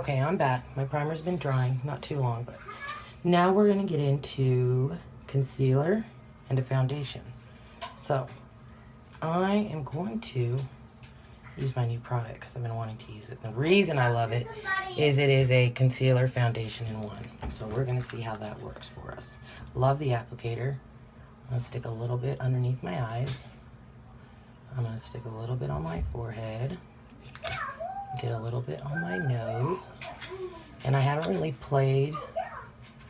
Okay, I'm back. My primer's been drying, not too long, but now we're gonna get into concealer and a foundation. So I am going to use my new product because I've been wanting to use it. The reason I love it is it is a concealer foundation in one. So we're gonna see how that works for us. Love the applicator. I'm gonna stick a little bit underneath my eyes. I'm gonna stick a little bit on my forehead. Get a little bit on my nose. And I haven't really played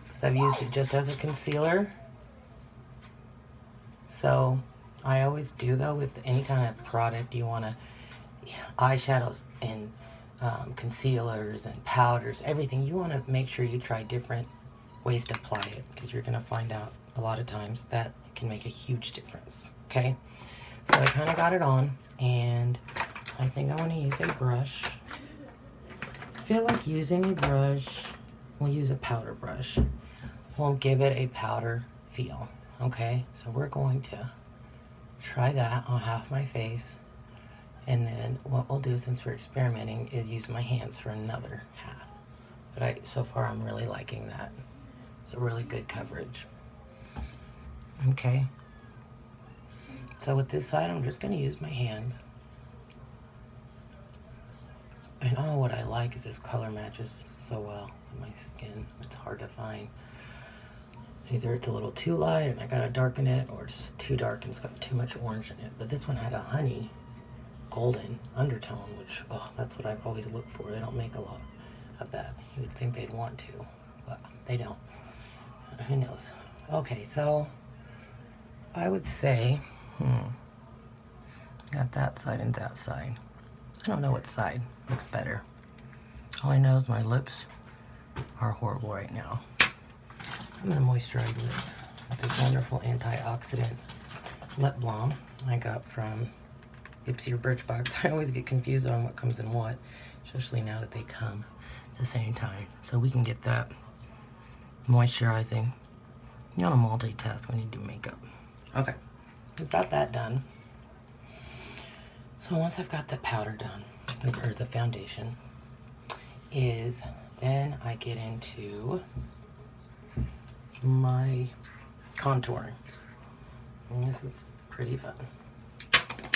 because I've used it just as a concealer. So I always do though with any kind of product you want to, eyeshadows and concealers and powders, everything, you want to make sure you try different ways to apply it because you're going to find out a lot of times that can make a huge difference. Okay, so I kind of got it on and I think I want to use a brush. I feel like using a brush, we'll use a powder brush. We'll give it a powder feel. Okay, so we're going to try that on half my face. And then what we'll do, since we're experimenting, is use my hands for another half. But so far I'm really liking that. It's a really good coverage. Okay. So with this side, I'm just going to use my hands. And oh, what I like is this color matches so well with my skin. It's hard to find. Either it's a little too light and I gotta darken it, or it's too dark and it's got too much orange in it. But this one had a honey golden undertone, which, oh, that's what I've always looked for. They don't make a lot of that. You would think they'd want to, but they don't. Who knows? Okay, so I would say, got that side and that side. I don't know what side looks better. All I know is my lips are horrible right now. I'm going to moisturize lips with this wonderful antioxidant lip balm I got from Ipsy or Birchbox. I always get confused on what comes in what, especially now that they come at the same time. So we can get that moisturizing. You want to multitask when you do makeup. Okay, we've got that done. So once I've got the powder done, or the foundation, then I get into my contouring. And this is pretty fun.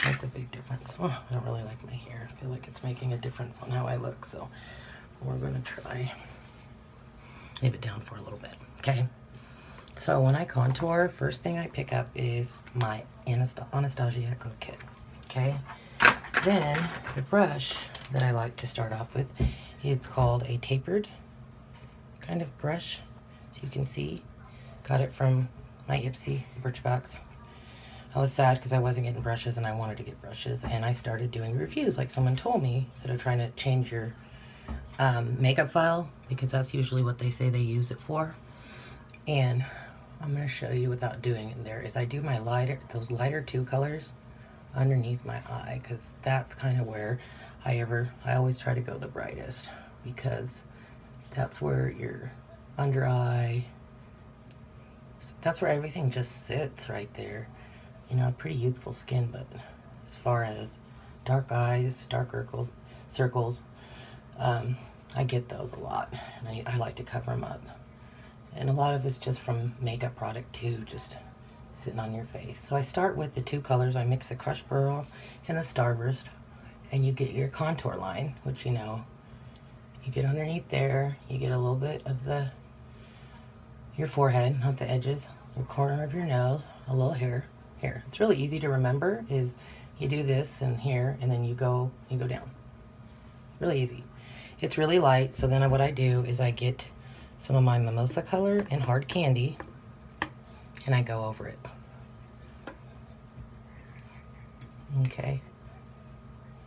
Makes a big difference. Oh, I don't really like my hair. I feel like it's making a difference on how I look, so we're gonna try leave it down for a little bit. Okay, so when I contour, first thing I pick up is my Anastasia Echo Kit. Okay, then the brush that I like to start off with, it's called a tapered kind of brush. So you can see, got it from my Ipsy Birchbox. I was sad because I wasn't getting brushes and I wanted to get brushes, and I started doing reviews like someone told me, instead of trying to change your makeup file, because that's usually what they say they use it for. And I'm going to show you without doing it there, is I do my those lighter 2 colors underneath my eye, because that's kind of where I always try to go the brightest, because that's where your under eye, that's where everything just sits right there. You know, pretty youthful skin, but as far as dark eyes, dark circles, I get those a lot, and I like to cover them up. And a lot of it's just from makeup product too, just sitting on your face. So I start with the 2 colors. I mix the Crushed Pearl and the Starburst, and you get your contour line, which, you know, you get underneath there. You get a little bit of your forehead, not the edges, your corner of your nose, a little here. It's really easy to remember, is you do this and here, and then you go down. Really easy. It's really light, so then what I do is I get some of my Mimosa color and Hard Candy, and I go over it. Okay.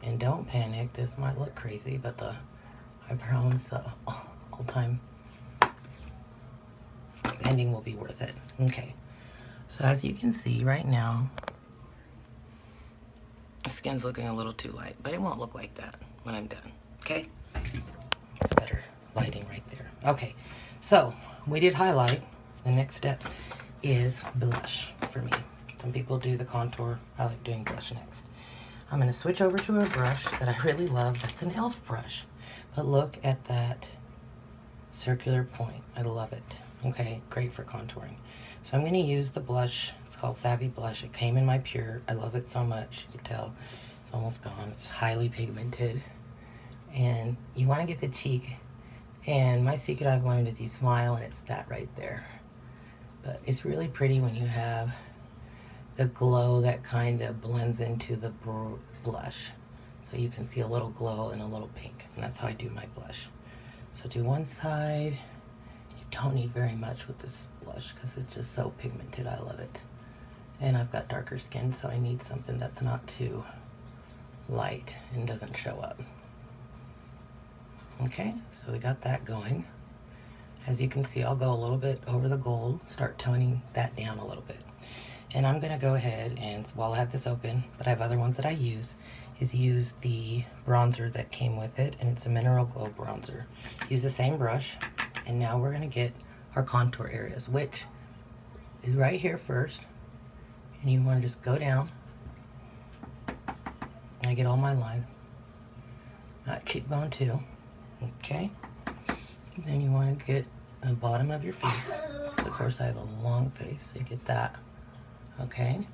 And don't panic, this might look crazy, but the eyebrows, all-time ending will be worth it. Okay. So as you can see right now, the skin's looking a little too light, but it won't look like that when I'm done. Okay? It's better lighting right there. Okay, so we did highlight. The next step is blush for me. Some people do the contour. I like doing blush next. I'm going to switch over to a brush that I really love. That's an e.l.f. brush. But look at that circular point. I love it. Okay, great for contouring. So I'm going to use the blush. It's called Savvy Blush. It came in my Pure. I love it so much. You can tell it's almost gone. It's highly pigmented. And you want to get the cheek. And my secret I've learned is you smile and it's that right there. But it's really pretty when you have the glow that kind of blends into the blush. So you can see a little glow and a little pink. And that's how I do my blush. So do one side. You don't need very much with this blush because it's just so pigmented. I love it. And I've got darker skin, so I need something that's not too light and doesn't show up. Okay, so we got that going. As you can see, I'll go a little bit over the gold, start toning that down a little bit. And I'm gonna go ahead and, while I have this open, but I have other ones that I use the bronzer that came with it, and it's a Mineral Glow bronzer. Use the same brush, and now we're gonna get our contour areas, which is right here first. And you wanna just go down. I get all my line. Cheekbone too. Okay. Then you wanna get the bottom of your face. So of course I have a long face, so you get that. Okay.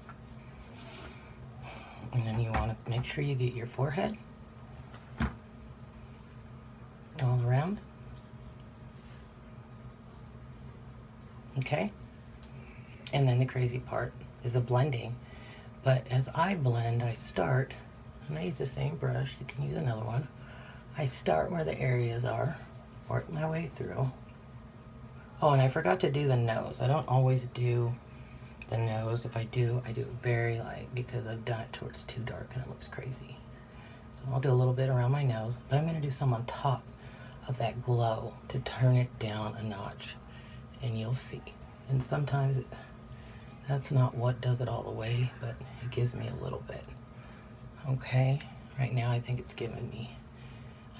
And then you want to make sure you get your forehead all around. Okay. And then the crazy part is the blending. But as I blend, I start, and I use the same brush, you can use another one. I start where the areas are, work my way through. Oh, and I forgot to do the nose. I don't always do the nose. If I do it very light because I've done it towards too dark and it looks crazy. So I'll do a little bit around my nose, but I'm going to do some on top of that glow to turn it down a notch, and you'll see. And sometimes that's not what does it all the way, but it gives me a little bit. Okay, right now I think it's giving me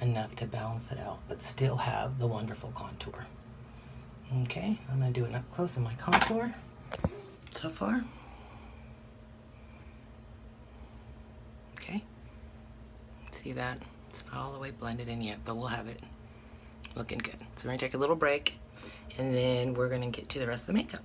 enough to balance it out, but still have the wonderful contour. Okay, I'm going to do it up close in my contour. So far. Okay. See that? It's not all the way blended in yet, but we'll have it looking good. So we're gonna take a little break and then we're gonna get to the rest of the makeup.